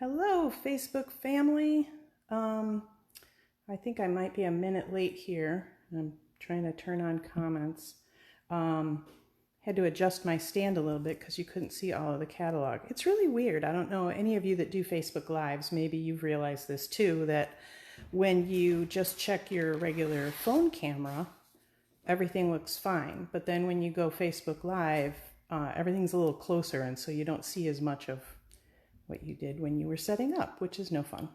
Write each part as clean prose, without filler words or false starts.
Hello, Facebook family. I think I might be a minute late here. I'm trying to turn on comments. Had to adjust my stand a little bit because you couldn't see all of the catalog. It's really weird. I don't know, any of you that do Facebook Lives, maybe you've realized this too, that when you just check your regular phone camera, everything looks fine. But then when you go Facebook Live, everything's a little closer, and so you don't see as much of what you did when you were setting up, which is no fun.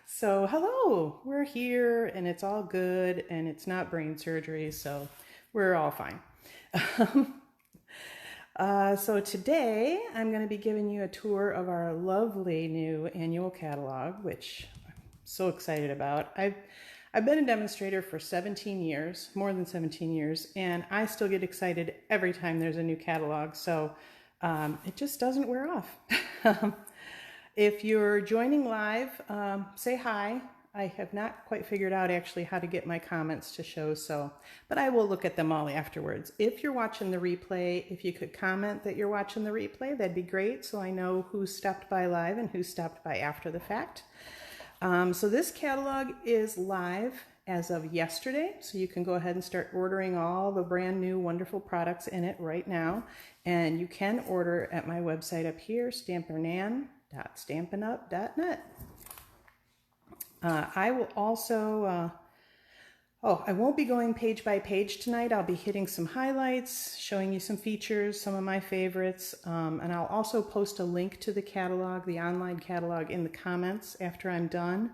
So hello, we're here and it's all good and it's not brain surgery, so we're all fine. So today I'm going to be giving you a tour of our lovely new annual catalog, which I'm so excited about. I've been a demonstrator for 17 years, more than 17 years, and I still get excited every time there's a new catalog. So it just doesn't wear off. If you're joining live, say hi. I have not quite figured out actually how to get my comments to show, but I will look at them all afterwards. If you're watching the replay, if you could comment that you're watching the replay, that'd be great, so I know who stopped by live and who stopped by after the fact. So this catalog is live as of yesterday, so you can go ahead and start ordering all the brand new wonderful products in it right now. And you can order at my website up here, stampernan.stampinup.net. I will also, I won't be going page by page tonight. I'll be hitting some highlights, showing you some features, some of my favorites, and I'll also post a link to the catalog, the online catalog, in the comments after I'm done,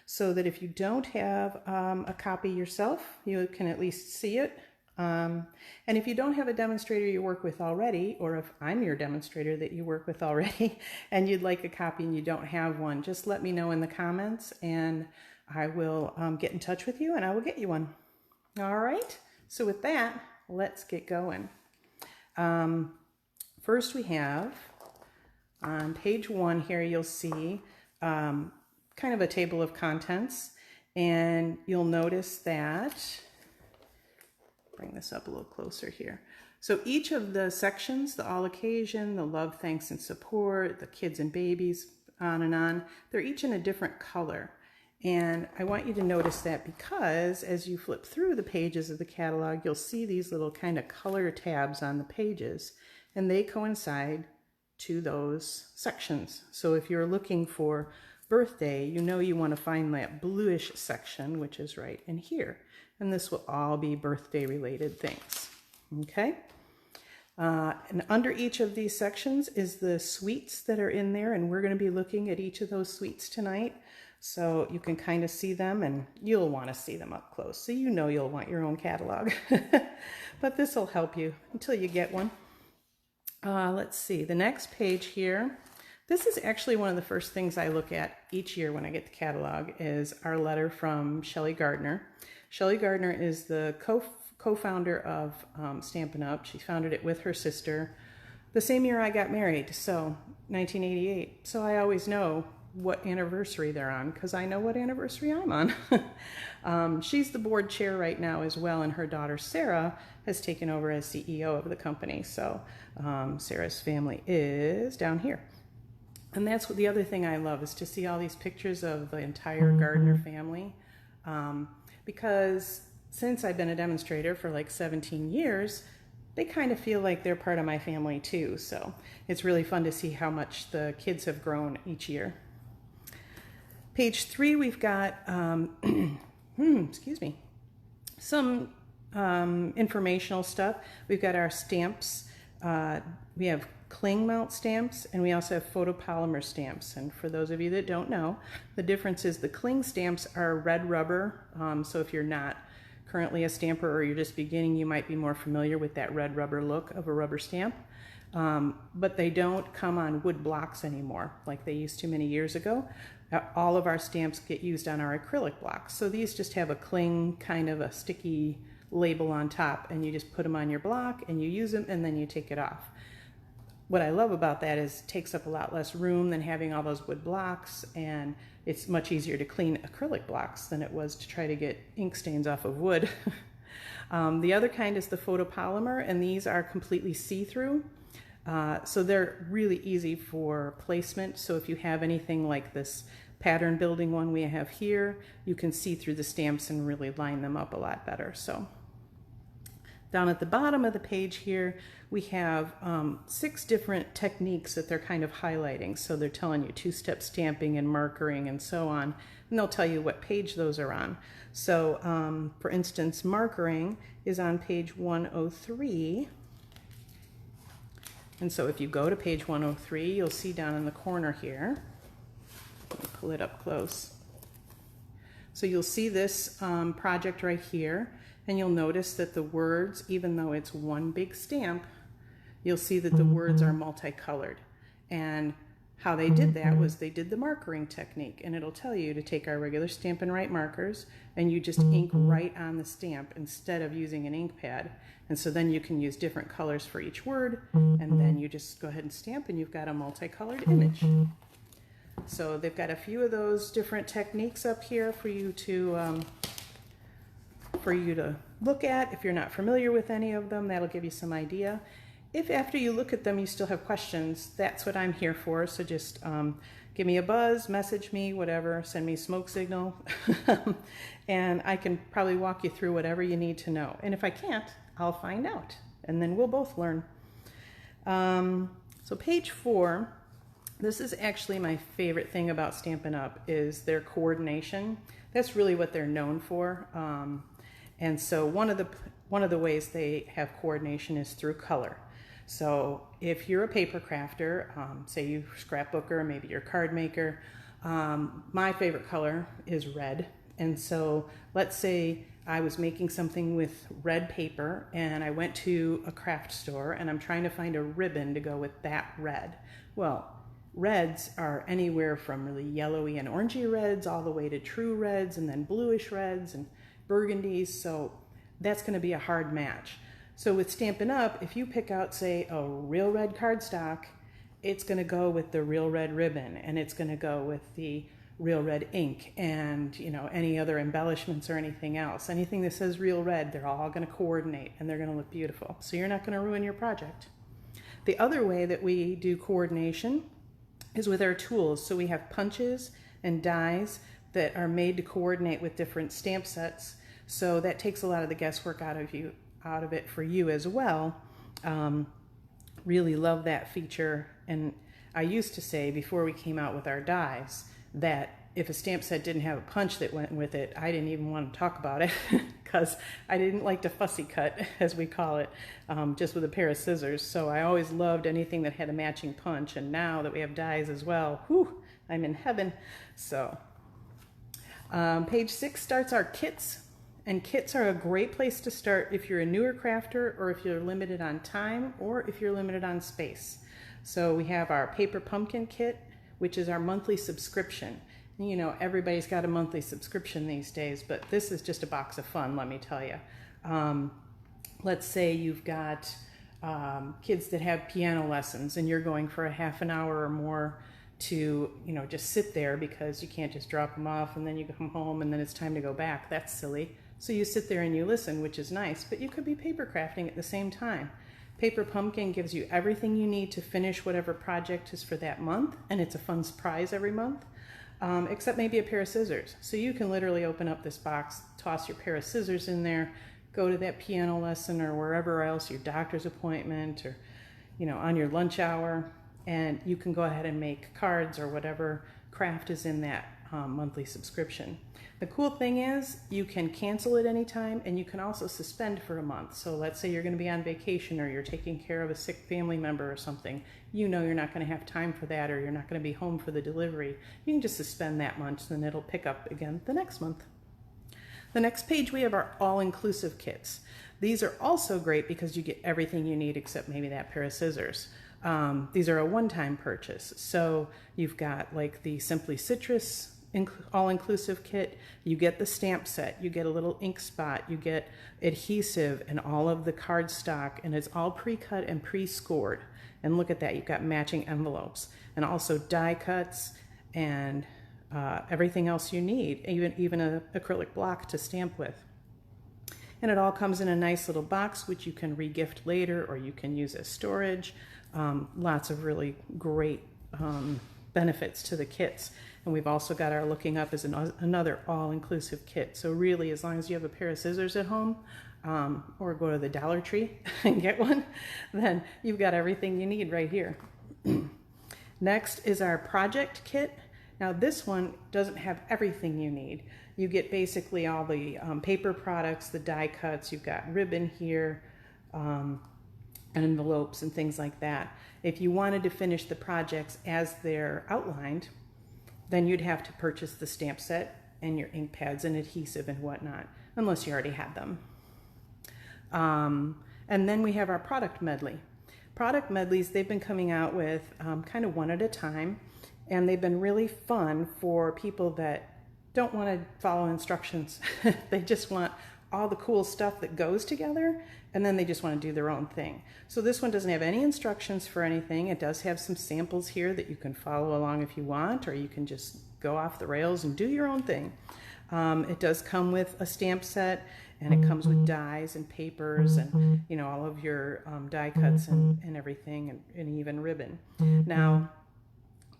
so that if you don't have a copy yourself, you can at least see it. And if you don't have a demonstrator you work with already, or if I'm your demonstrator that you work with already and you'd like a copy and you don't have one, just let me know in the comments and I will get in touch with you and I will get you one. All right, so with that, let's get going. First we have on page 1 here, you'll see kind of a table of contents, and you'll notice that, bring this up a little closer here. So each of the sections, the all occasion, the love, thanks, and support, the kids and babies, on, they're each in a different color. And I want you to notice that because as you flip through the pages of the catalog, you'll see these little kind of color tabs on the pages, and they coincide to those sections. So if you're looking for birthday, you know you want to find that bluish section, which is right in here. And this will all be birthday related things. Okay? And under each of these sections is the suites that are in there, and we're going to be looking at each of those suites tonight. So you can kind of see them, and you'll want to see them up close. So you know you'll want your own catalog. But this will help you until you get one. Let's see, the next page here. This is actually one of the first things I look at each year when I get the catalog, is our letter from Shelly Gardner. Shelly Gardner is the co-founder of Stampin' Up. She founded it with her sister the same year I got married, so 1988. So I always know what anniversary they're on because I know what anniversary I'm on. She's the board chair right now as well, and her daughter Sarah has taken over as CEO of the company. So Sarah's family is down here. And that's what the other thing I love, is to see all these pictures of the entire Gardner family. Because since I've been a demonstrator for like 17 years, they kind of feel like they're part of my family too. So it's really fun to see how much the kids have grown each year. Page 3, we've got, excuse me, some informational stuff. We've got our stamps. We have cling mount stamps, and we also have photopolymer stamps. And for those of you that don't know, the difference is the cling stamps are red rubber. So if you're not currently a stamper or you're just beginning, you might be more familiar with that red rubber look of a rubber stamp. But they don't come on wood blocks anymore like they used to many years ago. All of our stamps get used on our acrylic blocks. So these just have a cling, kind of a sticky label on top, and you just put them on your block and you use them and then you take it off. What I love about that is it takes up a lot less room than having all those wood blocks, and it's much easier to clean acrylic blocks than it was to try to get ink stains off of wood. The other kind is the photopolymer, and these are completely see-through. So they're really easy for placement. So if you have anything like this pattern building one we have here, you can see through the stamps and really line them up a lot better. So down at the bottom of the page here, we have 6 different techniques that they're kind of highlighting. So they're telling you two-step stamping and markering and so on, and they'll tell you what page those are on. So for instance, markering is on page 103. And so if you go to page 103, you'll see down in the corner here, let me pull it up close. So you'll see this project right here, and you'll notice that the words, even though it's one big stamp, you'll see that the words are multicolored. And how they did that was they did the markering technique, and it'll tell you to take our regular Stampin' Write markers and you just ink right on the stamp instead of using an ink pad. And so then you can use different colors for each word, and then you just go ahead and stamp and you've got a multicolored image. So they've got a few of those different techniques up here for you to look at. If you're not familiar with any of them, that'll give you some idea. If after you look at them you still have questions, that's what I'm here for. So just give me a buzz, message me, whatever, send me a smoke signal, and I can probably walk you through whatever you need to know. And if I can't, I'll find out, and then we'll both learn. So page 4, this is actually my favorite thing about Stampin' Up! Is their coordination. That's really what they're known for. And so one of the ways they have coordination is through color. So if you're a paper crafter, say you scrapbooker, maybe you're a card maker, my favorite color is red. And so let's say I was making something with red paper and I went to a craft store and I'm trying to find a ribbon to go with that red. Well, reds are anywhere from really yellowy and orangey reds all the way to true reds and then bluish reds and burgundies. So that's going to be a hard match. So with Stampin' Up, if you pick out, say, a real red cardstock, it's going to go with the real red ribbon, and it's going to go with the real red ink, and any other embellishments or anything else. Anything that says real red, they're all going to coordinate, and they're going to look beautiful. So you're not going to ruin your project. The other way that we do coordination is with our tools. So we have punches and dies that are made to coordinate with different stamp sets. So that takes a lot of the guesswork out of it for you as well. Really love that feature. And I used to say before we came out with our dies that if a stamp set didn't have a punch that went with it, I didn't even want to talk about it because I didn't like to fussy cut, as we call it, just with a pair of scissors. So I always loved anything that had a matching punch. And now that we have dies as well, whew, I'm in heaven. So page 6 starts our kits. And kits are a great place to start if you're a newer crafter, or if you're limited on time, or if you're limited on space. So we have our paper pumpkin kit, which is our monthly subscription. Everybody's got a monthly subscription these days, but this is just a box of fun, let me tell you. Let's say you've got kids that have piano lessons and you're going for a half an hour or more to just sit there because you can't just drop them off and then you come home and then it's time to go back. That's silly. So you sit there and you listen, which is nice, but you could be paper crafting at the same time. Paper Pumpkin gives you everything you need to finish whatever project is for that month, and it's a fun surprise every month, except maybe a pair of scissors. So you can literally open up this box, toss your pair of scissors in there, go to that piano lesson or wherever else, your doctor's appointment, or on your lunch hour, and you can go ahead and make cards or whatever craft is in that monthly subscription. The cool thing is you can cancel it anytime, and you can also suspend for a month. So let's say you're going to be on vacation or you're taking care of a sick family member or something. You're not going to have time for that, or you're not going to be home for the delivery. You can just suspend that month and it'll pick up again the next month. The next page we have our all-inclusive kits. These are also great because you get everything you need except maybe that pair of scissors. These are a one-time purchase. So you've got like the Simply Citrus all-inclusive kit, you get the stamp set, you get a little ink spot, you get adhesive and all of the cardstock, and it's all pre-cut and pre-scored. And look at that, you've got matching envelopes and also die cuts and everything else you need, even an acrylic block to stamp with. And it all comes in a nice little box which you can re-gift later or you can use as storage. lots of really great benefits to the kits. And we've also got our Looking Up as another all-inclusive kit. So really, as long as you have a pair of scissors at home, or go to the Dollar Tree and get one, then you've got everything you need right here. Next is our project kit. Now this one doesn't have everything you need. You get basically all the paper products, the die cuts, you've got ribbon here, envelopes and things like that. If you wanted to finish the projects as they're outlined, then you'd have to purchase the stamp set and your ink pads and adhesive and whatnot, unless you already had them. And then we have our product medley. Product medleys, they've been coming out with kind of one at a time, and they've been really fun for people that don't want to follow instructions. They just want all the cool stuff that goes together, and then they just want to do their own thing. So this one doesn't have any instructions for anything. It does have some samples here that you can follow along if you want, or you can just go off the rails and do your own thing. It does come with a stamp set, and it comes with dies and papers and, you know, all of your die cuts and everything, and even ribbon. Now,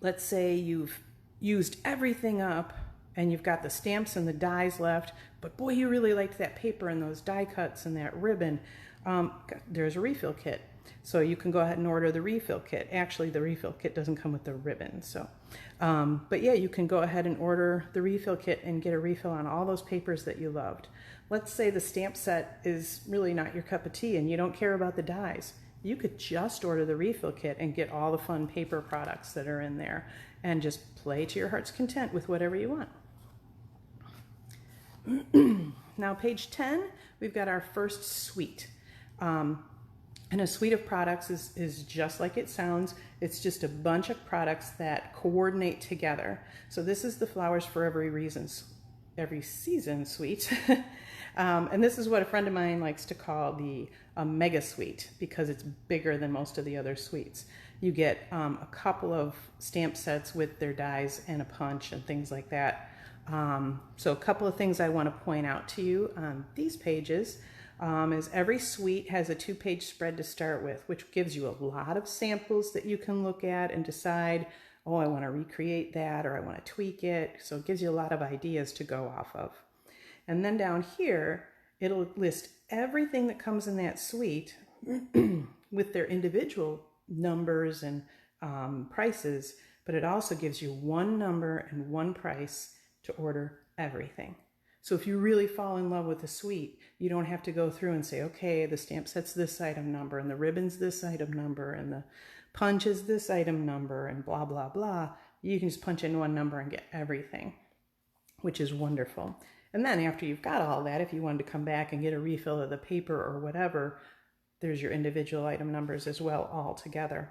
let's say you've used everything up and you've got the stamps and the dies left, but boy, you really liked that paper and those die cuts and that ribbon. There's a refill kit. So you can go ahead and order the refill kit. Actually, the refill kit doesn't come with the ribbon. So, but yeah, you can go ahead and order the refill kit and get a refill on all those papers that you loved. Let's say the stamp set is really not your cup of tea and you don't care about the dies. You could just order the refill kit and get all the fun paper products that are in there and just play to your heart's content with whatever you want. Now, page 10, we've got our first suite. And a suite of products is just like it sounds. It's just a bunch of products that coordinate together. So this is the Flowers for Every Season suite. And this is what a friend of mine likes to call the mega suite, because it's bigger than most of the other suites. You get a couple of stamp sets with their dies and a punch and things like that. So a couple of things I want to point out to you on these pages is every suite has a 2-page spread to start with, which gives you a lot of samples that you can look at and decide, oh, I want to recreate that, or I want to tweak it. So it gives you a lot of ideas to go off of. And then down here, it'll list everything that comes in that suite with their individual numbers and prices, but it also gives you one number and one price to order everything. So if you really fall in love with a suite, you don't have to go through and say, okay, the stamp set's this item number, and the ribbon's this item number, and the punch is this item number, and blah, blah, blah. You can just punch in one number and get everything, which is wonderful. And then after you've got all that, if you wanted to come back and get a refill of the paper or whatever, there's your individual item numbers as well, all together.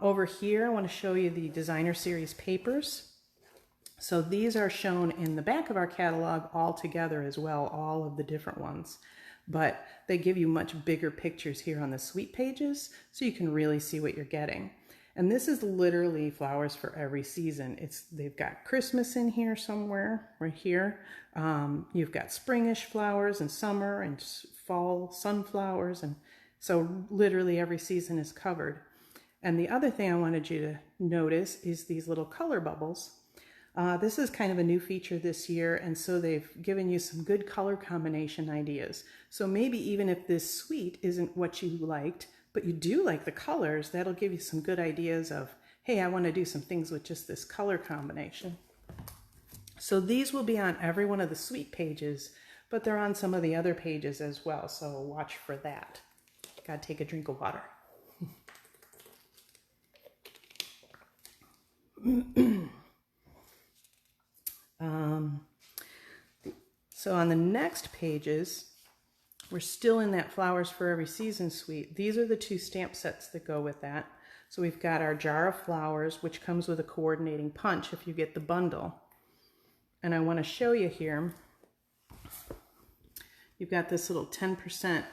Over here, I want to show you the Designer Series papers. So these are shown in the back of our catalog all together as well, all of the different ones. But they give you much bigger pictures here on the suite pages, so you can really see what you're getting. And this is literally Flowers for Every Season. They've got Christmas in here somewhere, right here. You've got springish flowers and summer and fall sunflowers. And so literally every season is covered. And the other thing I wanted you to notice is these little color bubbles. This is kind of a new feature this year, and so they've given you some good color combination ideas. So maybe even if this suite isn't what you liked, but you do like the colors, that'll give you some good ideas of, hey, I want to do some things with just this color combination. So these will be on every one of the suite pages, but they're on some of the other pages as well, so watch for that. Gotta take a drink of water. So on the next pages, we're still in that Flowers for Every Season suite. These are the 2 stamp sets that go with that. So we've got our Jar of Flowers, which comes with a coordinating punch if you get the bundle. And I want to show you here, you've got this little 10%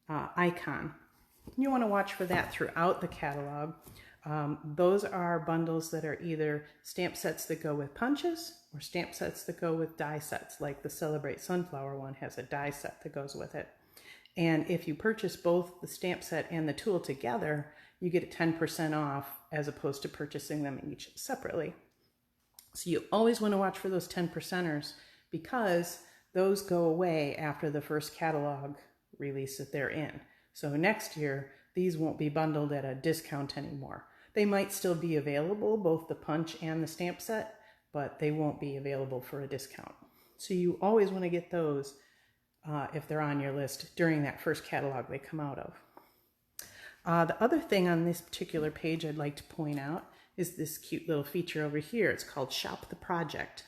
icon. You want to watch for that throughout the catalog. Those are bundles that are either stamp sets that go with punches or stamp sets that go with die sets, like the Celebrate Sunflower one has a die set that goes with it. And if you purchase both the stamp set and the tool together, you get 10% off as opposed to purchasing them each separately. So you always want to watch for those 10%ers because those go away after the first catalog release that they're in. So next year, these won't be bundled at a discount anymore. They might still be available, both the punch and the stamp set, but they won't be available for a discount. So you always want to get those if they're on your list during that first catalog they come out of. The other thing on this particular page I'd like to point out is this cute little feature over here. It's called Shop the Project.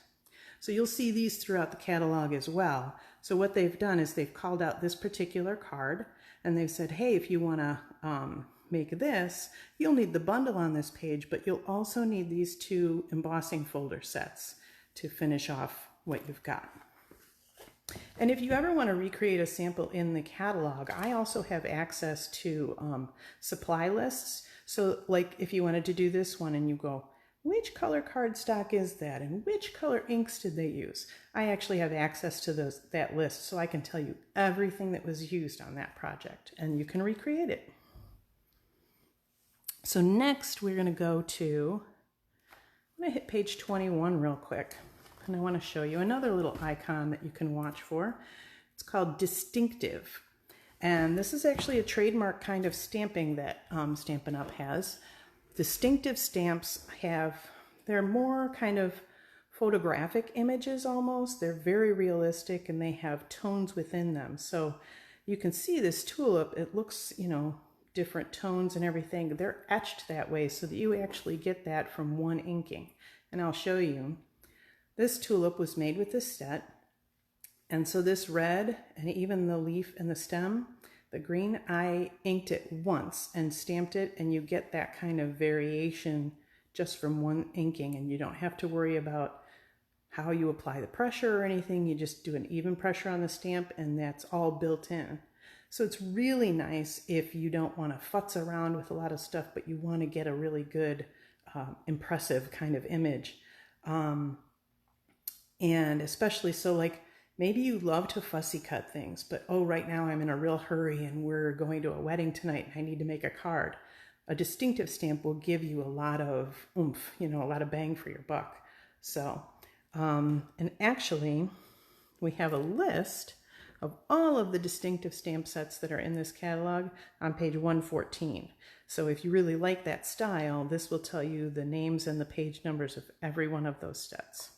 So you'll see these throughout the catalog as well. So what they've done is they've called out this particular card and they've said, hey, if you want to make this, you'll need the bundle on this page, but you'll also need these 2 embossing folder sets to finish off what you've got. And if you ever want to recreate a sample in the catalog, I also have access to supply lists. So like if you wanted to do this one and you go, which color cardstock is that? And which color inks did they use? I actually have access to that list, so I can tell you everything that was used on that project, and you can recreate it. So next we're going to go to, I'm going to hit page 21 real quick. And I want to show you another little icon that you can watch for. It's called Distinctive. And this is actually a trademark kind of stamping that Stampin' Up! Has. Distinctive stamps they're more kind of photographic images almost. They're very realistic and they have tones within them. So you can see this tulip, it looks, different tones and everything. They're etched that way so that you actually get that from one inking. And I'll show you. This tulip was made with this set, and so this red and even the leaf and the stem, the green, I inked it once and stamped it, and you get that kind of variation just from one inking, and you don't have to worry about how you apply the pressure or anything. You just do an even pressure on the stamp, and that's all built in. So it's really nice if you don't want to futz around with a lot of stuff, but you want to get a really good, impressive kind of image. And especially so like maybe you love to fussy cut things, but oh, right now I'm in a real hurry and we're going to a wedding tonight and I need to make a card. A distinctive stamp will give you a lot of oomph, a lot of bang for your buck. So, and actually we have a list of all of the distinctive stamp sets that are in this catalog on page 114. So if you really like that style, this will tell you the names and the page numbers of every one of those sets.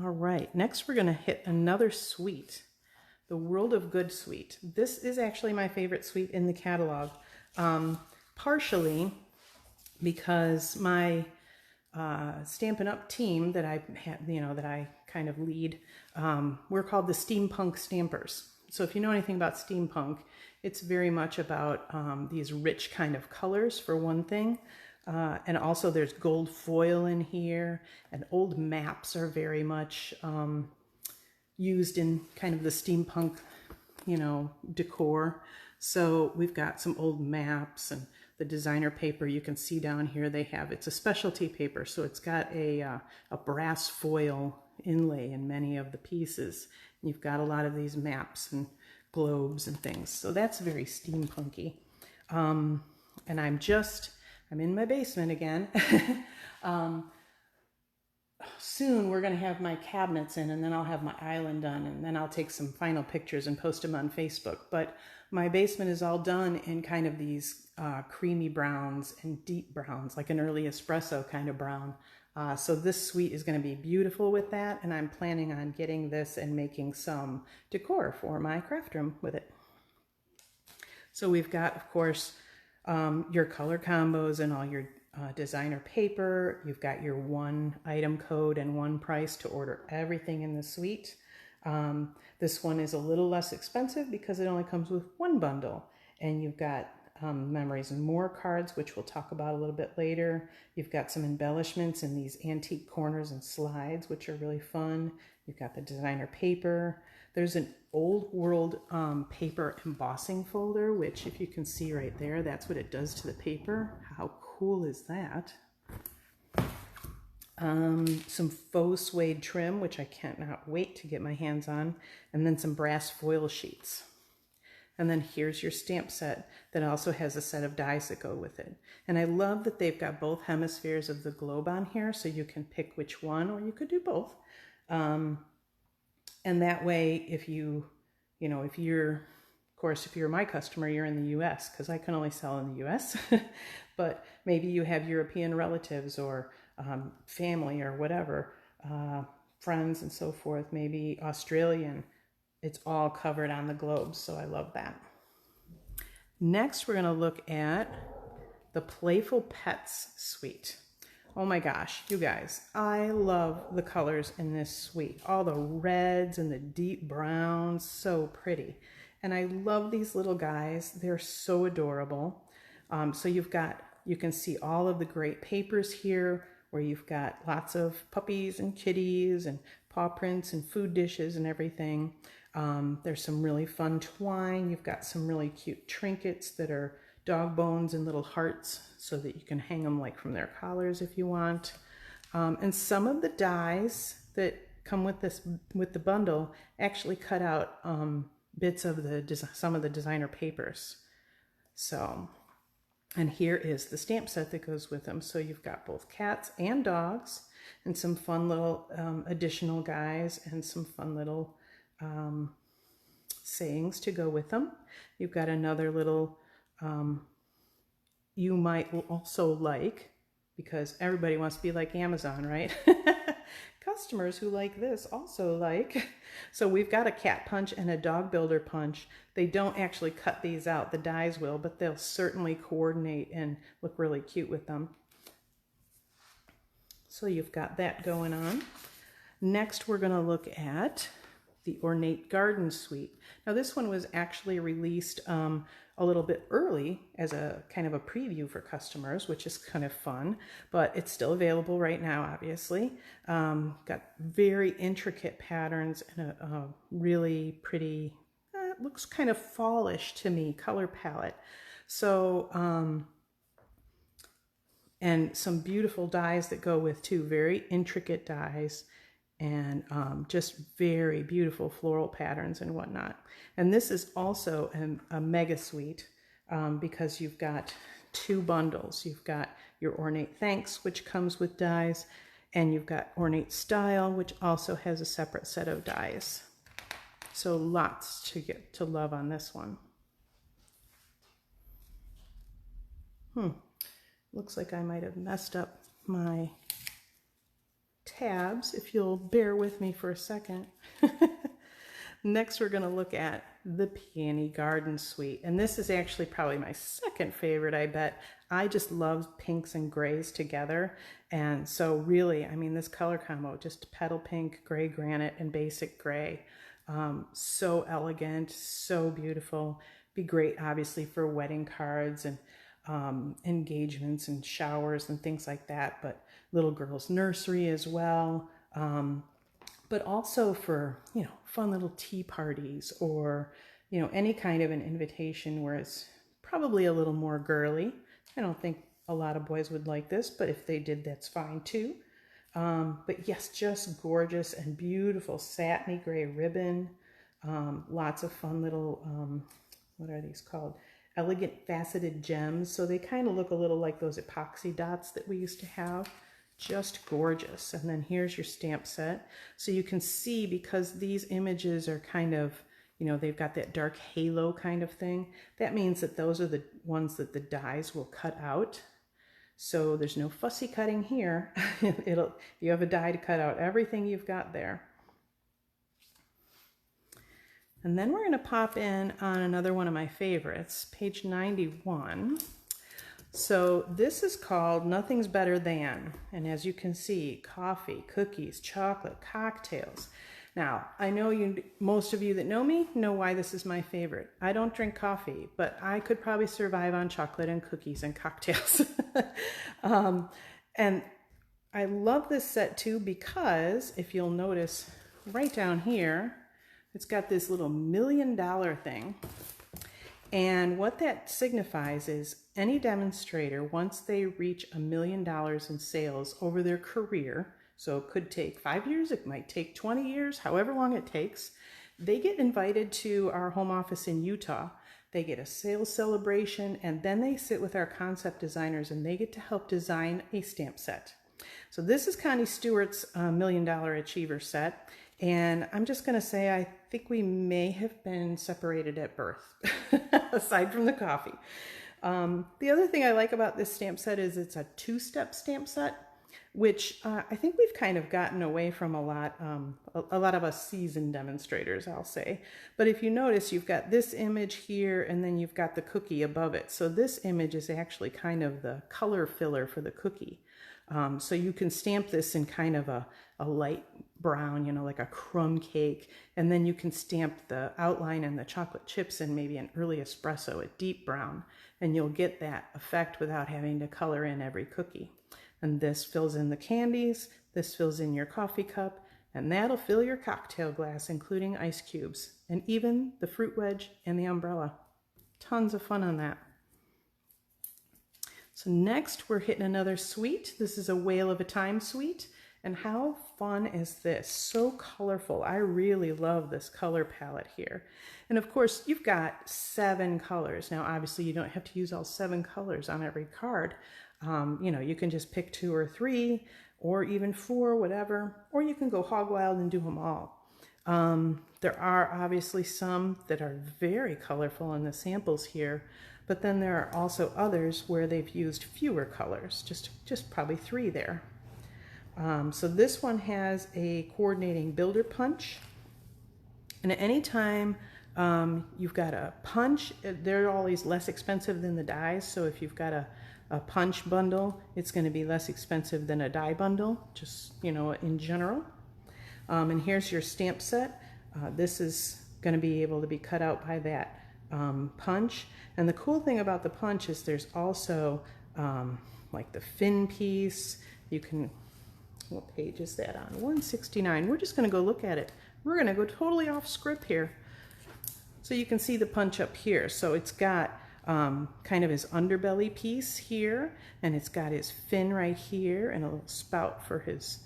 All right, next we're going to hit another suite, the World of Good suite. This is actually my favorite suite in the catalog, partially because my Stampin' Up! Team that I have, that I kind of lead, we're called the Steampunk Stampers. So if you know anything about steampunk, it's very much about these rich kind of colors for one thing. And also there's gold foil in here, and old maps are very much used in kind of the steampunk, decor. So we've got some old maps, and the designer paper you can see down here, it's a specialty paper. So it's got a brass foil inlay in many of the pieces. You've got a lot of these maps and globes and things. So that's very steampunky. And I'm in my basement again. Soon we're going to have my cabinets in, and then I'll have my island done, and then I'll take some final pictures and post them on Facebook. But my basement is all done in kind of these creamy browns and deep browns, like an early espresso kind of brown. So this suite is going to be beautiful with that, and I'm planning on getting this and making some decor for my craft room with it. So we've got, of course, your color combos and all your designer paper. You've got your one item code and one price to order everything in the suite. This one is a little less expensive because it only comes with one bundle. And you've got Memories and More cards, which we'll talk about a little bit later. You've got some embellishments in these antique corners and slides, which are really fun. You've got the designer paper. There's an old world paper embossing folder, which if you can see right there, that's what it does to the paper. How cool is that? Some faux suede trim, which I cannot wait to get my hands on, and then some brass foil sheets. And then here's your stamp set that also has a set of dies that go with it. And I love that they've got both hemispheres of the globe on here, so you can pick which one, or you could do both. And that way, if you're my customer, you're in the US, because I can only sell in the US, but maybe you have European relatives or family or whatever, friends and so forth, maybe Australian. It's all covered on the globe, so I love that. Next, we're going to look at the Playful Pets suite. Oh my gosh, you guys, I love the colors in this suite. All the reds and the deep browns, so pretty. And I love these little guys. They're so adorable. So you can see all of the great papers here, where you've got lots of puppies and kitties and paw prints and food dishes and everything. There's some really fun twine. You've got some really cute trinkets that are dog bones and little hearts, so that you can hang them like from their collars if you want. And some of the dies that come with the bundle actually cut out bits of some of the designer papers. So, and here is the stamp set that goes with them. So you've got both cats and dogs, and some fun little additional guys, and some fun little sayings to go with them. You've got another little you might also like, because everybody wants to be like Amazon, right? Customers who like this also like. So we've got a cat punch and a dog builder punch. They don't actually cut these out, the dies will, but they'll certainly coordinate and look really cute with them. So you've got that going on. Next, we're going to look at the Ornate Garden suite. Now this one was actually released a little bit early as a kind of a preview for customers, which is kind of fun, but it's still available right now, obviously. Got very intricate patterns and a really pretty, it looks kind of fallish to me, color palette. So, and some beautiful dies that go with too, very intricate dies, and just very beautiful floral patterns and whatnot. And this is also a mega suite because you've got two bundles. You've got your Ornate Thanks, which comes with dies, and you've got Ornate Style, which also has a separate set of dies. So lots to get to love on this one. Looks like I might have messed up my tabs, if you'll bear with me for a second. Next, we're going to look at the Peony Garden suite. And this is actually probably my second favorite, I bet. I just love pinks and grays together. And so really, I mean, this color combo, just petal pink, gray granite, and basic gray. So elegant, so beautiful. Be great, obviously, for wedding cards and engagements and showers and things like that. But little girls' nursery as well. But also for, fun little tea parties, or, any kind of an invitation where it's probably a little more girly. I don't think a lot of boys would like this, but if they did, that's fine too. But yes, just gorgeous and beautiful satiny gray ribbon. Lots of fun little, what are these called? Elegant faceted gems. So they kind of look a little like those epoxy dots that we used to have. Just gorgeous. And then here's your stamp set. So you can see, because these images are kind of, they've got that dark halo kind of thing. That means that those are the ones that the dies will cut out. So there's no fussy cutting here. You have a die to cut out everything you've got there. And then we're going to pop in on another one of my favorites, page 91. So this is called Nothing's Better Than. And as you can see, coffee, cookies, chocolate, cocktails. Now, I know most of you that know me know why this is my favorite. I don't drink coffee, but I could probably survive on chocolate and cookies and cocktails. And I love this set too, because if you'll notice right down here, it's got this little $1 million thing. And what that signifies is any demonstrator, once they reach $1 million in sales over their career, so it could take 5 years, it might take 20 years, however long it takes, they get invited to our home office in Utah they get a sales celebration, and then they sit with our concept designers and they get to help design a stamp set. So this is Connie Stewart's $1 Million Achiever set. And I'm just going to say, I think we may have been separated at birth, aside from the coffee. The other thing I like about this stamp set is it's a two-step stamp set, which I think we've kind of gotten away from a lot of us seasoned demonstrators, I'll say. But if you notice, you've got this image here, and then you've got the cookie above it. So this image is actually kind of the color filler for the cookie. So you can stamp this in kind of a light brown, you know, like a crumb cake, and then you can stamp the outline and the chocolate chips in maybe an early espresso, a deep brown, and you'll get that effect without having to color in every cookie. And this fills in the candies, this fills in your coffee cup, and that'll fill your cocktail glass, including ice cubes, and even the fruit wedge and the umbrella. Tons of fun on that. So next we're hitting another suite. This is a Whale of a Time suite. And how fun is this? So colorful. I really love this color palette here. And of course, you've got 7 colors. Now, obviously, you don't have to use all 7 colors on every card. You know, you can just pick 2 or 3, or even 4, whatever. Or you can go hog wild and do them all. There are obviously some that are very colorful in the samples here, but then there are also others where they've used fewer colors, just probably 3 there. So this one has a coordinating builder punch, and at any time you've got a punch, they're always less expensive than the dies. So if you've got a punch bundle, it's going to be less expensive than a die bundle, just, you know, in general. And here's your stamp set. This is going to be able to be cut out by that punch. And the cool thing about the punch is there's also like the fin piece. You can, what page is that on? 169. We're just going to go look at it. We're going to go totally off script here. So you can see the punch up here. So it's got kind of his underbelly piece here, and it's got his fin right here, and a little spout for his,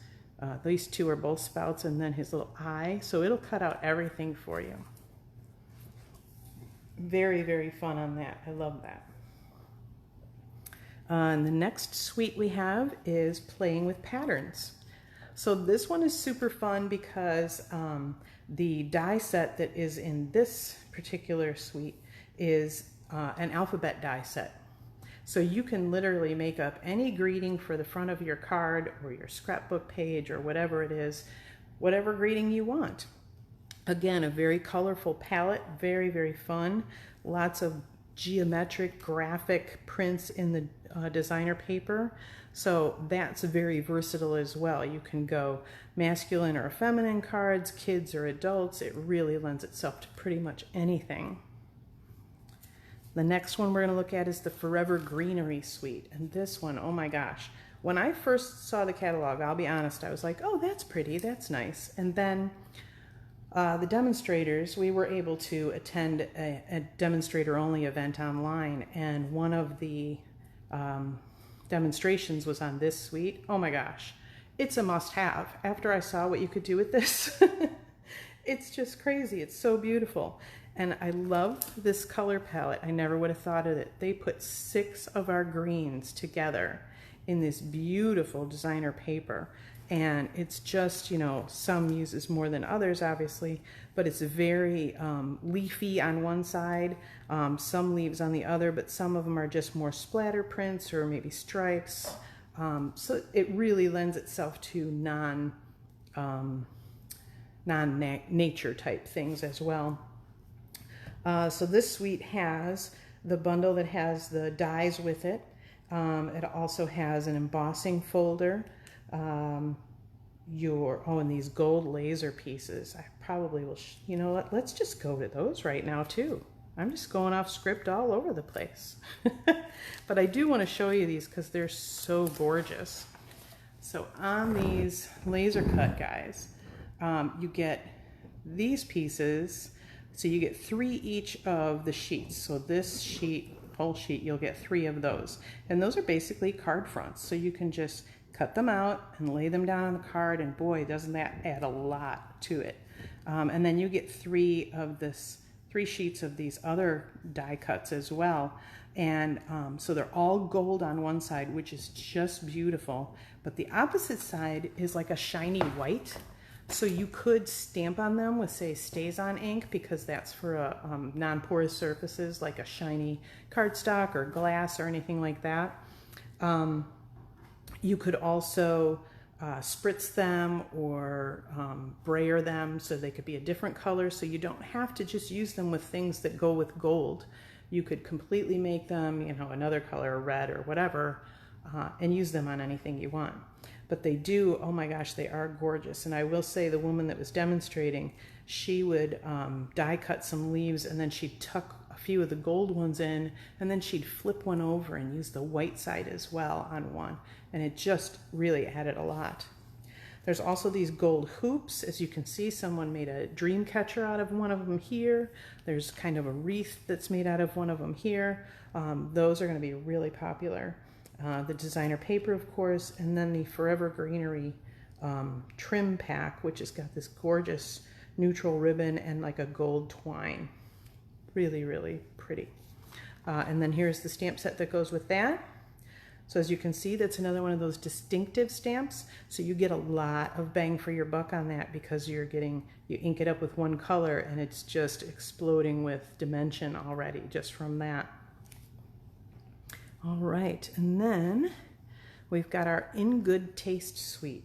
these 2 are both spouts, and then his little eye. So it'll cut out everything for you. Very, very fun on that. I love that. And the next suite we have is Playing with Patterns. So this one is super fun because the die set that is in this particular suite is an alphabet die set. So you can literally make up any greeting for the front of your card or your scrapbook page or whatever it is, whatever greeting you want. Again, a very colorful palette, very, very fun. Lots of geometric graphic prints in the designer paper. So that's very versatile as well. You can go masculine or feminine cards, kids or adults. It really lends itself to pretty much anything. The next one we're going to look at is the Forever Greenery suite. And this one, oh my gosh. When I first saw the catalog, I'll be honest, I was like, oh, that's pretty, that's nice. And then the demonstrators, we were able to attend a demonstrator-only event online, and one of the demonstrations was on this suite. Oh my gosh, it's a must-have. After I saw what you could do with this, it's just crazy. It's so beautiful. And I love this color palette. I never would have thought of it. They put 6 of our greens together in this beautiful designer paper. And it's just, you know, some uses more than others, obviously, but it's very leafy on one side, some leaves on the other, but some of them are just more splatter prints or maybe stripes. So it really lends itself to non-nature type things as well. So this suite has the bundle that has the dies with it. It also has an embossing folder. And these gold laser pieces. I probably will, you know what, let's just go to those right now too. I'm just going off script all over the place. But I do want to show you these because they're so gorgeous. So on these laser cut guys, you get these pieces. So you get 3 each of the sheets. So this sheet, whole sheet, you'll get 3 of those. And those are basically card fronts. So you can just cut them out and lay them down on the card, and boy, doesn't that add a lot to it. And then you get 3 of this 3 sheets of these other die cuts as well. And so they're all gold on one side, which is just beautiful. But the opposite side is like a shiny white. So you could stamp on them with, say, Stays-On ink, because that's for non-porous surfaces like a shiny cardstock or glass or anything like that. You could also spritz them or brayer them so they could be a different color, so you don't have to just use them with things that go with gold. You could completely make them, you know, another color, red or whatever, and use them on anything you want. But they do, oh my gosh, they are gorgeous. And I will say the woman that was demonstrating, she would die cut some leaves and then she'd tuck a few of the gold ones in, and then she'd flip one over and use the white side as well on one. And it just really added a lot. There's also these gold hoops. As you can see, someone made a dream catcher out of one of them here. There's kind of a wreath that's made out of one of them here. Those are going to be really popular. The designer paper, of course, and then the Forever Greenery trim pack, which has got this gorgeous neutral ribbon and like a gold twine. Really, really pretty. And then here's the stamp set that goes with that. So as you can see, that's another one of those distinctive stamps. So you get a lot of bang for your buck on that, because you ink it up with one color and it's just exploding with dimension already just from that. All right, and then we've got our In Good Taste suite.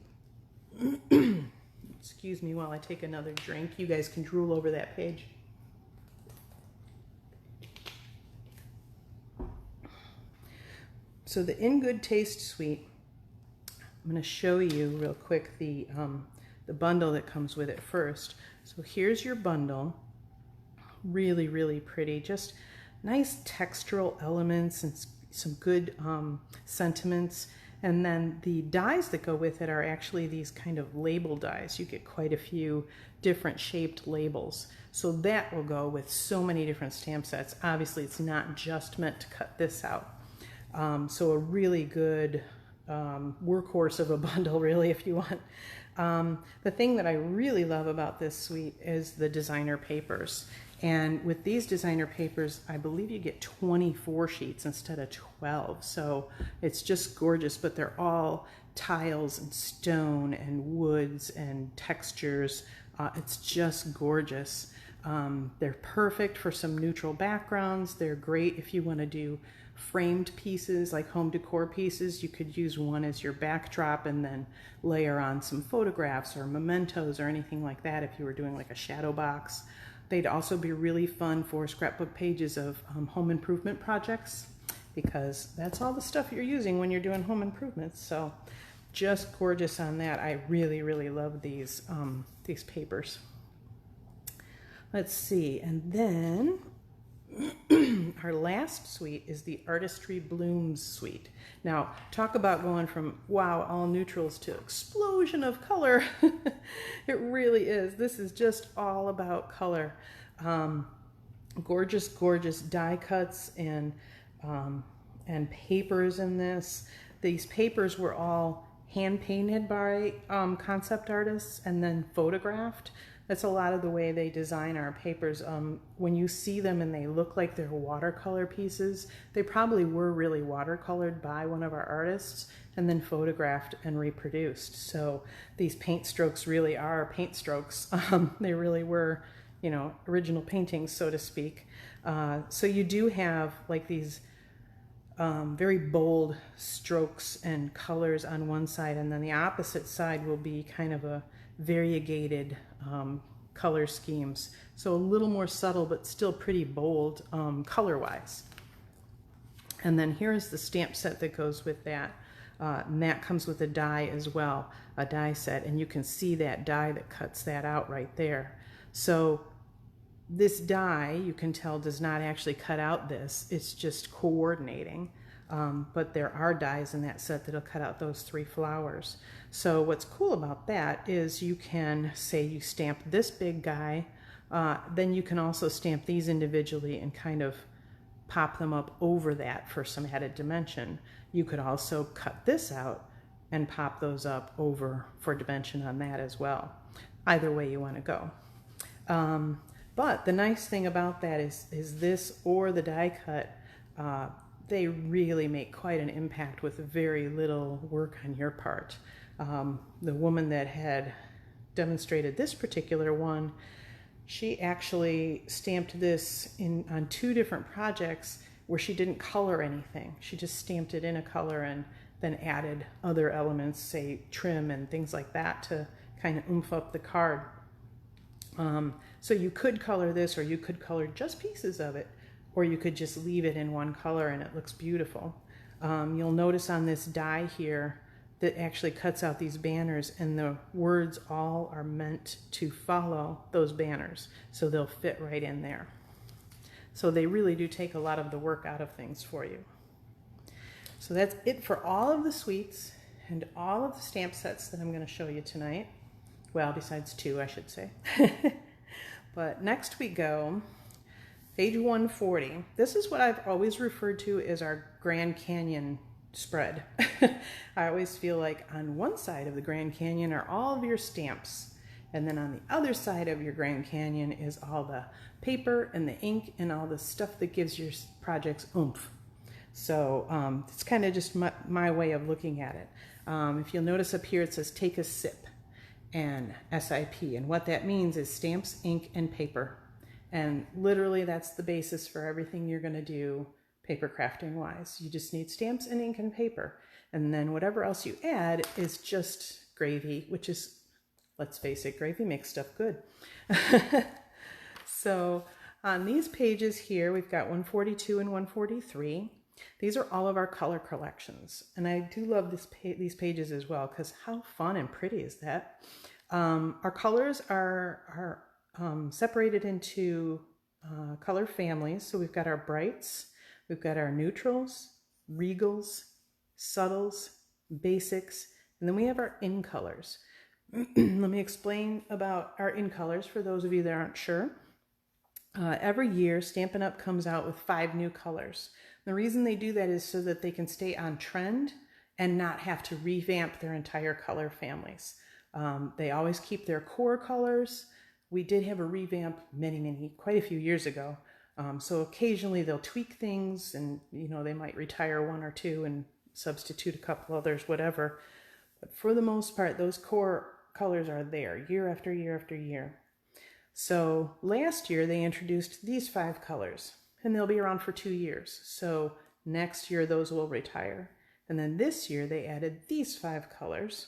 Excuse me while I take another drink. You guys can drool over that page. So the In Good Taste suite, I'm going to show you real quick the bundle that comes with it first. So here's your bundle. Really, really pretty. Just nice textural elements and some good sentiments. And then the dies that go with it are actually these kind of label dies. You get quite a few different shaped labels. So that will go with so many different stamp sets. Obviously, it's not just meant to cut this out. So a really good workhorse of a bundle, really, if you want. The thing that I really love about this suite is the designer papers. And with these designer papers, I believe you get 24 sheets instead of 12. So it's just gorgeous, but they're all tiles and stone and woods and textures. It's just gorgeous. They're perfect for some neutral backgrounds. They're great if you want to do framed pieces, like home decor pieces. You could use one as your backdrop and then layer on some photographs or mementos or anything like that if you were doing like a shadow box. They'd also be really fun for scrapbook pages of home improvement projects, because that's all the stuff you're using when you're doing home improvements. So just gorgeous on that. I really, really love these papers. Let's see, and then our last suite is the Artistry Blooms suite. Now, talk about going from, wow, all neutrals to explosion of color. It really is. This is just all about color. Gorgeous, gorgeous die cuts and papers in this. These papers were all hand painted by concept artists and then photographed. That's a lot of the way they design our papers. When you see them and they look like they're watercolor pieces, they probably were really watercolored by one of our artists and then photographed and reproduced. So these paint strokes really are paint strokes. They really were, you know, original paintings, so to speak. So you do have like these very bold strokes and colors on one side, and then the opposite side will be kind of a variegated color schemes. So a little more subtle, but still pretty bold color-wise. And then here's the stamp set that goes with that. And that comes with a die as well, a die set. And you can see that die that cuts that out right there. So this die, you can tell, does not actually cut out this. It's just coordinating. But there are dies in that set that'll cut out those 3 flowers. So what's cool about that is you can say you stamp this big guy, then you can also stamp these individually and kind of pop them up over that for some added dimension. You could also cut this out and pop those up over for dimension on that as well. Either way you want to go. But the nice thing about that is this or the die cut, they really make quite an impact with very little work on your part. The woman that had demonstrated this particular one, she actually stamped this on 2 different projects where she didn't color anything. She just stamped it in a color and then added other elements, say trim and things like that, to kind of oomph up the card. So you could color this, or you could color just pieces of it, or you could just leave it in one color and it looks beautiful. You'll notice on this die here that actually cuts out these banners, and the words all are meant to follow those banners, so they'll fit right in there. So they really do take a lot of the work out of things for you. So that's it for all of the suites and all of the stamp sets that I'm going to show you tonight. Well, besides 2, I should say. But next we go, page 140. This is what I've always referred to as our Grand Canyon spread. I always feel like on one side of the Grand Canyon are all of your stamps, and then on the other side of your Grand Canyon is all the paper and the ink and all the stuff that gives your projects oomph. So it's kind of just my way of looking at it. If you'll notice up here it says take a sip and SIP, and what that means is stamps, ink, and paper. And literally that's the basis for everything you're going to do paper crafting wise. You just need stamps and ink and paper, and then whatever else you add is just gravy, which is, let's face it, gravy makes stuff good. So on these pages here we've got 142 and 143. These are all of our color collections, and I do love these pages as well, because how fun and pretty is that? Our colors are separated into color families. So we've got our brights, we've got our neutrals, regals, subtles, basics, and then we have our in colors. Let me explain about our in colors for those of you that aren't sure. Every year Stampin' Up! Comes out with 5 new colors. The reason they do that is so that they can stay on trend and not have to revamp their entire color families. They always keep their core colors. We did have a revamp quite a few years ago. So occasionally they'll tweak things, and they might retire 1 or 2 and substitute a couple others, whatever. But for the most part, those core colors are there year after year after year. So last year they introduced these 5 colors, and they'll be around for 2 years. So next year those will retire. And then this year they added these 5 colors: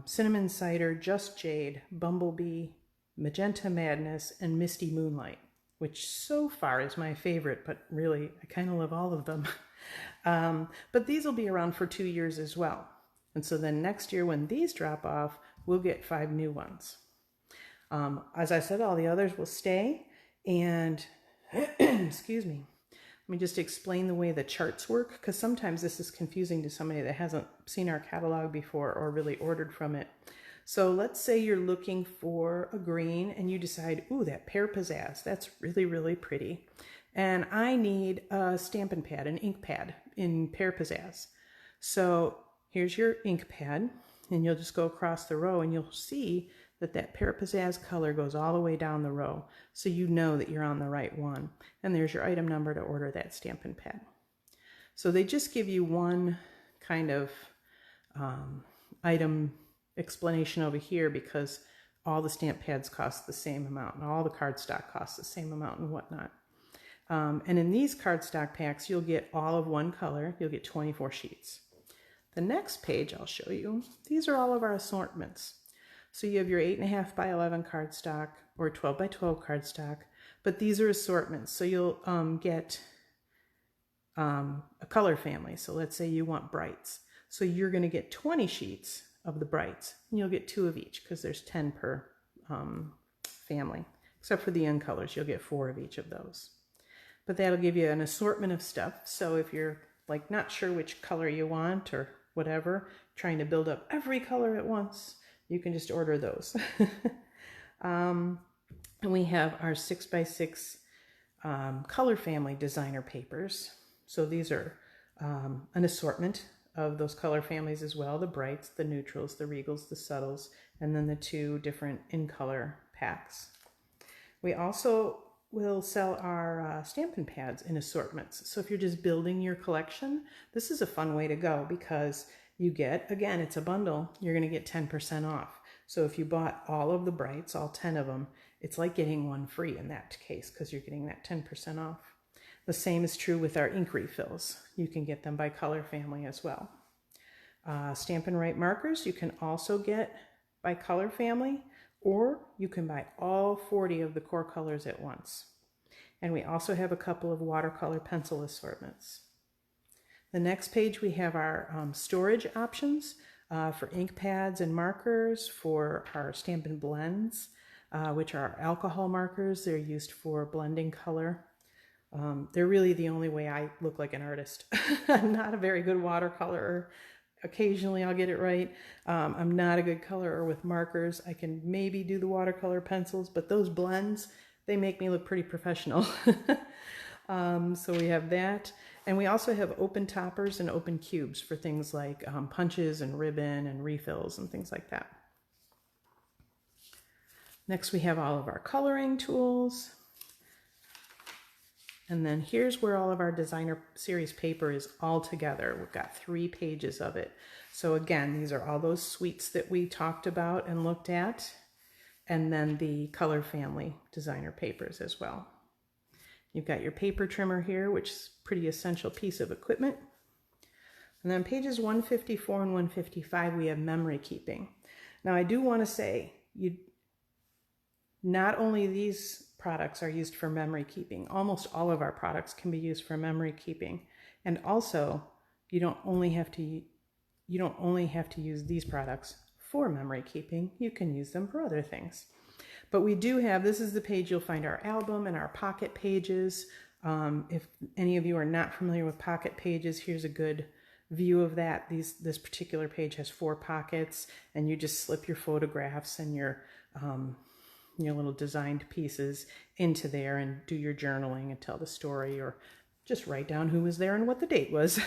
Cinnamon Cider, Just Jade, Bumblebee, Magenta Madness, and Misty Moonlight, which so far is my favorite, but really I kind of love all of them. But these will be around for 2 years as well. And so then next year when these drop off, we'll get 5 new ones. As I said, all the others will stay. And excuse me, let me just explain the way the charts work, because sometimes this is confusing to somebody that hasn't seen our catalog before or really ordered from it. So let's say you're looking for a green and you decide, ooh, that Pear Pizzazz, that's really, really pretty. And I need a Stampin' pad, an ink pad in Pear Pizzazz. So here's your ink pad, and you'll just go across the row and you'll see that Pear Pizzazz color goes all the way down the row. So you know that you're on the right one. And there's your item number to order that Stampin' pad. So they just give you one kind of item explanation over here, because all the stamp pads cost the same amount and all the cardstock costs the same amount and whatnot. And in these cardstock packs, you'll get all of one color. You'll get 24 sheets. The next page I'll show you, these are all of our assortments. So you have your 8.5 by 11 cardstock or 12 by 12 cardstock, but these are assortments. So you'll get a color family. So let's say you want brights. So you're going to get 20 sheets of the brights, and you'll get 2 of each, because there's 10 per family. Except for the in colors, you'll get 4 of each of those. But that'll give you an assortment of stuff. So if you're like not sure which color you want or whatever, trying to build up every color at once, you can just order those. And we have our 6x6 color family designer papers. So these are an assortment of those color families as well: the brights, the neutrals, the regals, the subtles, and then the 2 different in color packs. We also will sell our Stampin' pads in assortments. So if you're just building your collection, this is a fun way to go because you get, again, it's a bundle, you're going to get 10% off. So if you bought all of the brights, all 10 of them, it's like getting one free in that case because you're getting that 10% off. The same is true with our ink refills. You can get them by color family as well. Stampin' Right markers you can also get by color family, or you can buy all 40 of the core colors at once. And we also have a couple of watercolor pencil assortments. The next page we have our storage options for ink pads and markers, for our Stampin' blends, which are alcohol markers. They're used for blending color. They're really the only way I look like an artist. I'm not a very good watercolorer. Occasionally I'll get it right. I'm not a good colorer with markers. I can maybe do the watercolor pencils, but those blends, they make me look pretty professional. So we have that. And we also have open toppers and open cubes for things like punches and ribbon and refills and things like that. Next we have all of our coloring tools. And then here's where all of our designer series paper is all together. We've got 3 pages of it. So again, these are all those suites that we talked about and looked at, and then the color family designer papers as well. You've got your paper trimmer here, which is a pretty essential piece of equipment. And then pages 154 and 155, we have memory keeping. Now I do want to say, not only these products are used for memory keeping, almost all of our products can be used for memory keeping. And also, you don't only have to use these products for memory keeping, you can use them for other things. But we do have, this is the page you'll find our album and our pocket pages. If any of you are not familiar with pocket pages, here's a good view of that. This particular page has 4 pockets, and you just slip your photographs and your little designed pieces into there and do your journaling and tell the story, or just write down who was there and what the date was.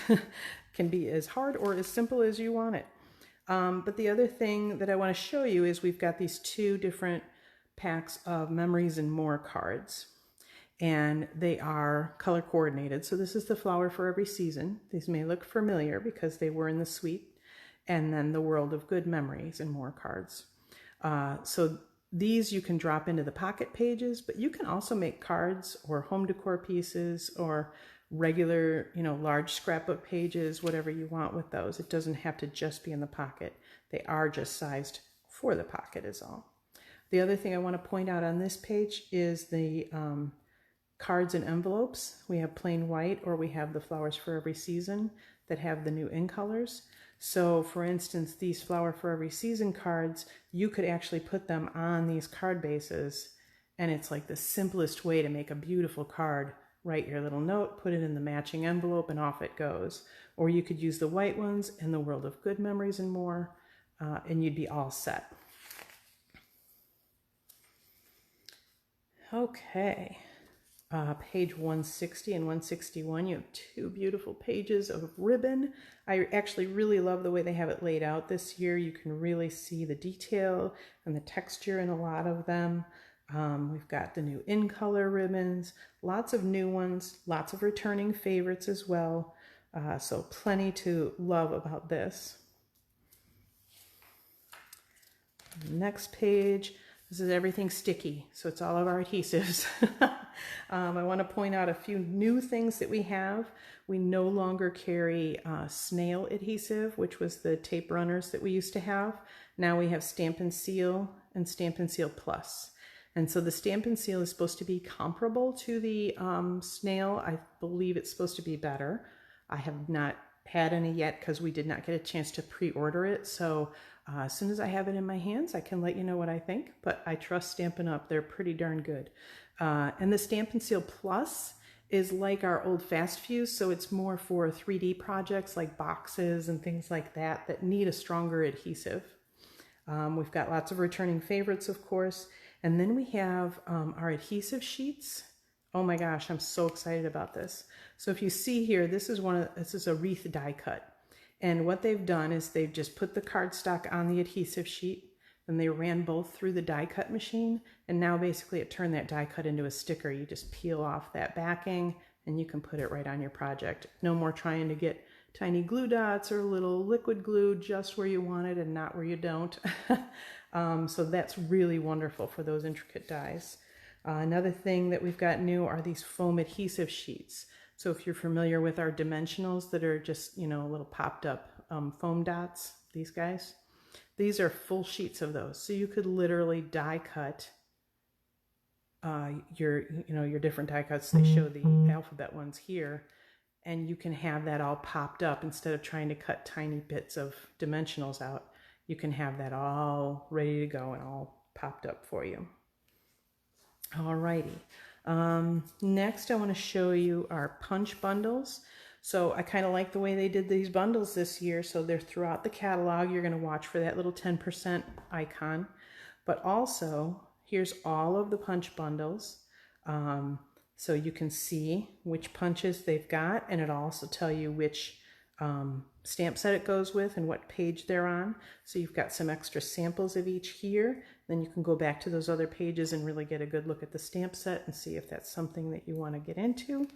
Can be as hard or as simple as you want it. But the other thing that I want to show you is we've got these 2 different packs of Memories and More cards, and they are color coordinated. So this is the Flower for Every Season. These may look familiar because they were in the suite, and then the World of Good Memories and More cards. So these you can drop into the pocket pages, but you can also make cards or home decor pieces or regular, large scrapbook pages, whatever you want with those. It doesn't have to just be in the pocket. They are just sized for the pocket is all. The other thing I want to point out on this page is the cards and envelopes. We have plain white, or we have the Flowers for Every Season that have the new in colors. So for instance, these Flower for Every Season cards, you could actually put them on these card bases, and it's like the simplest way to make a beautiful card. Write your little note, put it in the matching envelope, and off it goes. Or you could use the white ones and the World of Good Memories and More, and you'd be all set. Okay. Page 160 and 161, you have 2 beautiful pages of ribbon. I actually really love the way they have it laid out this year. You can really see the detail and the texture in a lot of them. We've got the new in color ribbons, lots of new ones, lots of returning favorites as well. So plenty to love about this. Next page. This is everything sticky, so it's all of our adhesives. I want to point out a few new things that we have. We no longer carry snail adhesive, which was the tape runners that we used to have. Now we have Stampin' Seal and Stampin' Seal Plus. And so the Stampin' Seal is supposed to be comparable to the snail. I believe it's supposed to be better. I have not had any yet because we did not get a chance to pre-order it. So as soon as I have it in my hands, I can let you know what I think, but I trust Stampin' Up. They're pretty darn good. And the Stampin' Seal Plus is like our old Fast Fuse, so it's more for 3D projects like boxes and things like that that need a stronger adhesive. We've got lots of returning favorites, of course, and then we have our adhesive sheets. Oh my gosh, I'm so excited about this. So if you see here, this is a wreath die cut. And what they've done is they've just put the cardstock on the adhesive sheet, Then they ran both through the die cut machine, and now basically it turned that die cut into a sticker. You just peel off that backing and you can put it right on your project. No more trying to get tiny glue dots or little liquid glue just where you want it and not where you don't. So that's really wonderful for those intricate dies. Another thing that we've got new are these foam adhesive sheets. So if you're familiar with our dimensionals that are just, you know, little popped up foam dots, these guys, these are full sheets of those. So you could literally die cut your different die cuts. They show the alphabet ones here, and you can have that all popped up instead of trying to cut tiny bits of dimensionals out. You can have that all ready to go and all popped up for you. Alrighty. Next I want to show you our punch bundles. So I kind of like the way they did these bundles this year. So they're throughout the catalog. You're going to watch for that little 10% icon. But also, here's all of the punch bundles. So you can see which punches they've got, and it'll also tell you which stamp set it goes with and what page they're on. So you've got some extra samples of each here. Then you can go back to those other pages and really get a good look at the stamp set and see if that's something that you want to get into.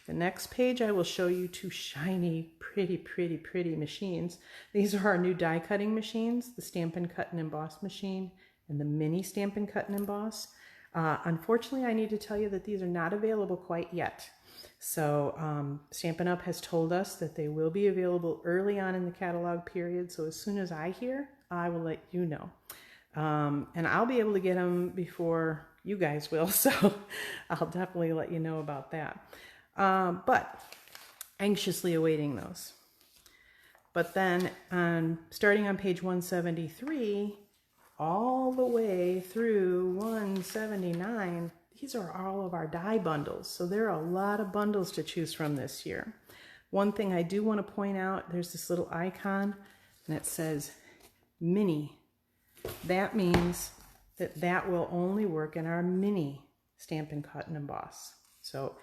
The next page I will show you two shiny, pretty machines. These are our new die cutting machines, the Stampin' Cut and Emboss machine and the mini Stampin' Cut and Emboss. Unfortunately, I need to tell you that these are not available quite yet. So Stampin' Up! Has told us that they will be available early on in the catalog period. So as soon as I hear, I will let you know. And I'll be able to get them before you guys will. So I'll definitely let you know about that. But anxiously awaiting those. But then starting on page 173, all the way through 179, these are all of our die bundles. So there are a lot of bundles to choose from this year. One thing I do want to point out, there's this little icon and it says mini. That means that will only work in our mini Stampin' Cut and Emboss. So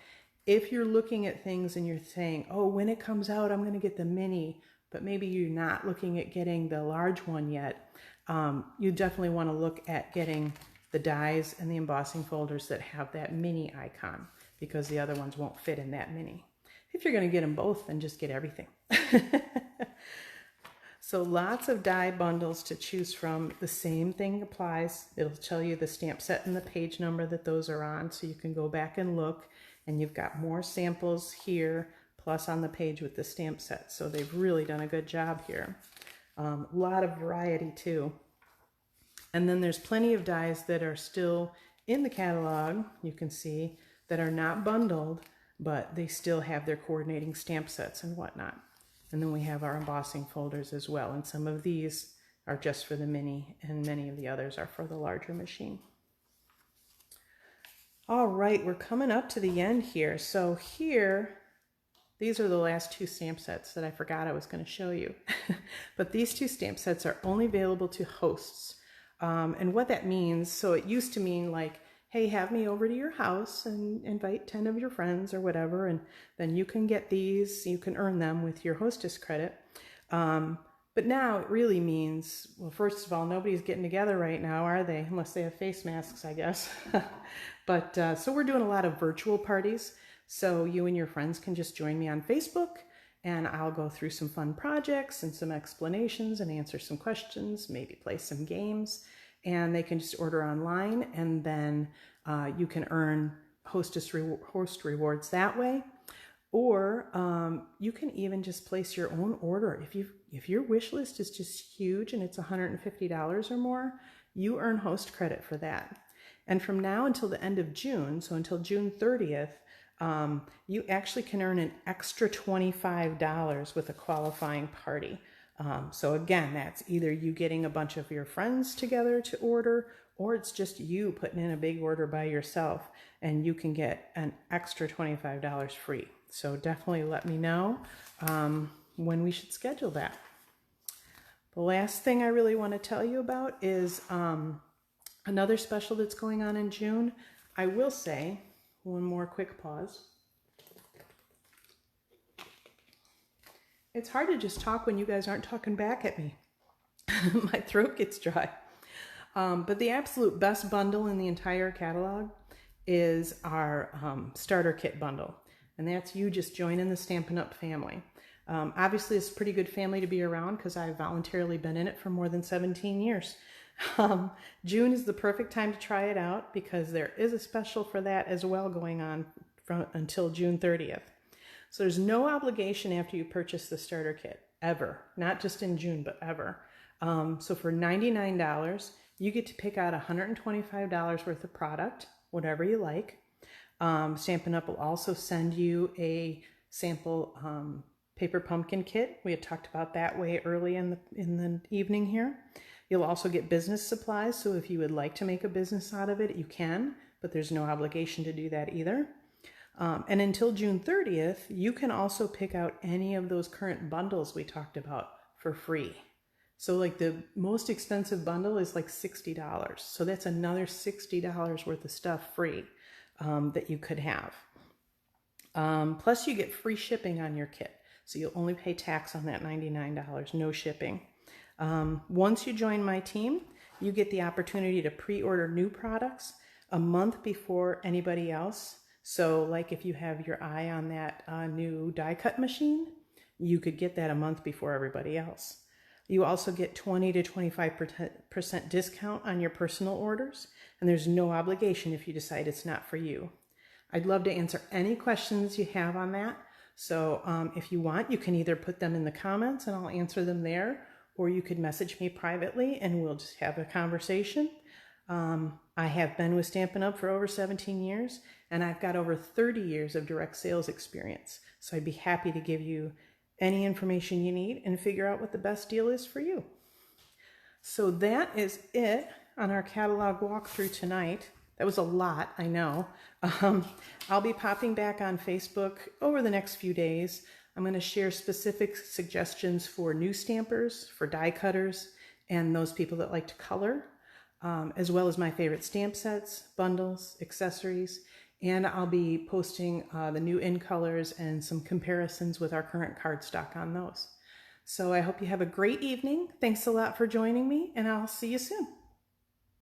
if you're looking at things and you're saying, oh, when it comes out, I'm going to get the mini, but maybe you're not looking at getting the large one yet, you definitely want to look at getting the dies and the embossing folders that have that mini icon, because the other ones won't fit in that mini. If you're going to get them both, then just get everything. So lots of die bundles to choose from. The same thing applies. It'll tell you the stamp set and the page number that those are on, so you can go back and look. And you've got more samples here, plus on the page with the stamp set. So they've really done a good job here. A lot of variety too. And then there's plenty of dies that are still in the catalog, you can see, that are not bundled, but they still have their coordinating stamp sets and whatnot. And then we have our embossing folders as well. And some of these are just for the mini, and many of the others are for the larger machine. All right, we're coming up to the end here. So here, these are the last two stamp sets that I forgot I was going to show you. But these two stamp sets are only available to hosts. And what that means, so it used to mean like, hey, have me over to your house and invite 10 of your friends or whatever, and then you can get these, you can earn them with your hostess credit. But now it really means, well, first of all, nobody's getting together right now, are they? Unless they have face masks, I guess. But so we're doing a lot of virtual parties. So you and your friends can just join me on Facebook, and I'll go through some fun projects and some explanations and answer some questions, maybe play some games. And they can just order online, and then you can earn host rewards that way. Or you can even just place your own order. If your wish list is just huge and it's $150 or more, you earn host credit for that. And from now until the end of June, so until June 30th, you actually can earn an extra $25 with a qualifying party. So again, that's either you getting a bunch of your friends together to order, or it's just you putting in a big order by yourself, and you can get an extra $25 free. So definitely let me know when we should schedule that. The last thing I really want to tell you about is another special that's going on in June. I will say, one more quick pause. It's hard to just talk when you guys aren't talking back at me. My throat gets dry. But the absolute best bundle in the entire catalog is our starter kit bundle. And that's you just joining the Stampin' Up! Family. Obviously, it's a pretty good family to be around because I've voluntarily been in it for more than 17 years. June is the perfect time to try it out because there is a special for that as well going on until June 30th. So there's no obligation after you purchase the starter kit, ever. Not just in June, but ever. So for $99, you get to pick out $125 worth of product, whatever you like. Stampin' Up! Will also send you a sample paper pumpkin kit. We had talked about that way early in the evening here. You'll also get business supplies, so if you would like to make a business out of it, you can, but there's no obligation to do that either. And until June 30th, you can also pick out any of those current bundles we talked about for free. So like the most expensive bundle is like $60. So that's another $60 worth of stuff free that you could have. Plus you get free shipping on your kit. So you'll only pay tax on that $99, no shipping. Once you join my team, you get the opportunity to pre-order new products a month before anybody else. So like if you have your eye on that new die cut machine, you could get that a month before everybody else. You also get 20 to 25% discount on your personal orders, and there's no obligation if you decide it's not for you. I'd love to answer any questions you have on that. So if you want, you can either put them in the comments and I'll answer them there, or you could message me privately and we'll just have a conversation. I have been with Stampin' Up! For over 17 years, and I've got over 30 years of direct sales experience. So I'd be happy to give you any information you need and figure out what the best deal is for you. So that is it on our catalog walkthrough tonight. That was a lot, I know. I'll be popping back on Facebook over the next few days. I'm going to share specific suggestions for new stampers, for die cutters, and those people that like to color, as well as my favorite stamp sets, bundles, accessories, and I'll be posting the new in colors and some comparisons with our current cardstock on those. So I hope you have a great evening. Thanks a lot for joining me, and I'll see you soon.